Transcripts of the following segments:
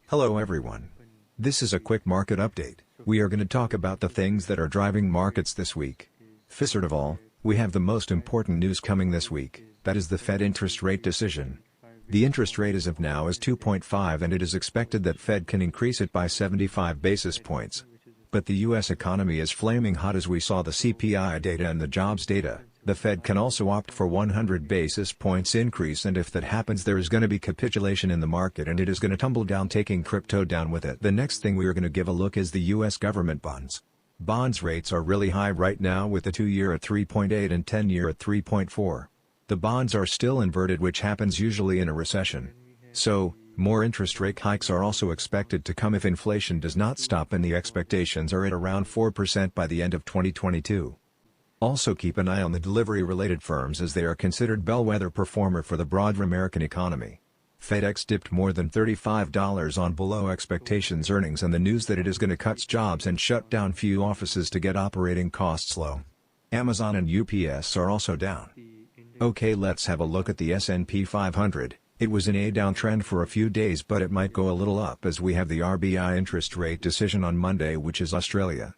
Hello everyone. This is a quick market update. We are going to talk about the things that are driving markets this week. First of all, we have the most important news coming this week, that is the Fed interest rate decision. The interest rate as of now is 2.5 and it is expected that Fed can increase it by 75 basis points. But the US economy is flaming hot as we saw the CPI data and the jobs data. The Fed can also opt for 100 basis points increase, and if that happens there is going to be capitulation in the market and it is going to tumble down, taking crypto down with it. The next thing we are going to give a look is the US government bonds. Bonds rates are really high right now with the 2-year at 3.8 and 10-year at 3.4. The bonds are still inverted, which happens usually in a recession. So, more interest rate hikes are also expected to come if inflation does not stop, and the expectations are at around 4% by the end of 2022. Also keep an eye on the delivery-related firms as they are considered bellwether performer for the broader American economy. FedEx dipped more than $35 on below expectations earnings and the news that it is going to cut jobs and shut down few offices to get operating costs low. Amazon and UPS are also down. Okay, let's have a look at the S&P 500. It was in a downtrend for a few days, but it might go a little up as we have the RBI interest rate decision on Monday, which is Australia.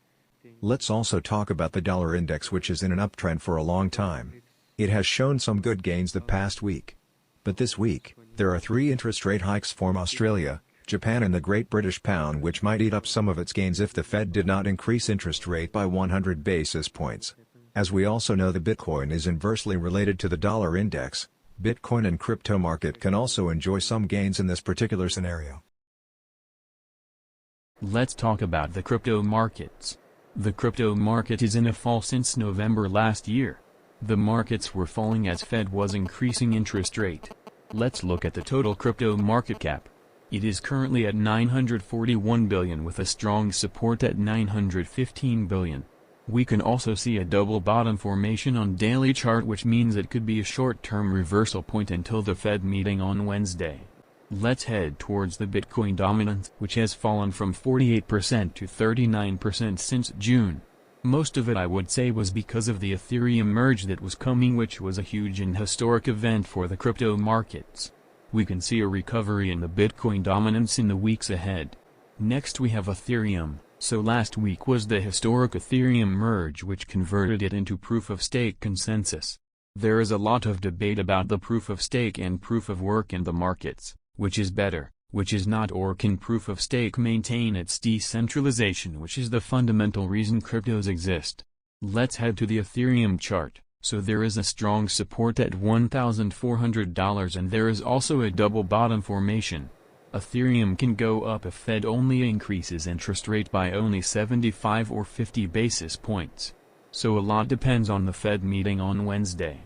Let's also talk about the dollar index, which is in an uptrend for a long time. It has shown some good gains the past week. But this week, there are 3 interest rate hikes from Australia, Japan and the Great British Pound, which might eat up some of its gains if the Fed did not increase interest rate by 100 basis points. As we also know, the Bitcoin is inversely related to the dollar index. Bitcoin and crypto market can also enjoy some gains in this particular scenario. Let's talk about the crypto markets. The crypto market is in a fall since November last year. The markets were falling as Fed was increasing interest rate. Let's look at the total crypto market cap. It is currently at $941 billion with a strong support at $915 billion. We can also see a double bottom formation on daily chart, which means it could be a short-term reversal point until the Fed meeting on Wednesday. Let's head towards the Bitcoin dominance, which has fallen from 48% to 39% since June. Most of it, I would say, was because of the Ethereum merge that was coming, which was a huge and historic event for the crypto markets. We can see a recovery in the Bitcoin dominance in the weeks ahead. Next we have Ethereum. So last week was the historic Ethereum merge, which converted it into proof-of-stake consensus. There is a lot of debate about the proof-of-stake and proof-of-work in the markets. Which is better, which is not, or can proof-of-stake maintain its decentralization, which is the fundamental reason cryptos exist. Let's head to the Ethereum chart. So there is a strong support at $1,400 and there is also a double bottom formation. Ethereum can go up if Fed only increases interest rate by only 75 or 50 basis points. So a lot depends on the Fed meeting on Wednesday.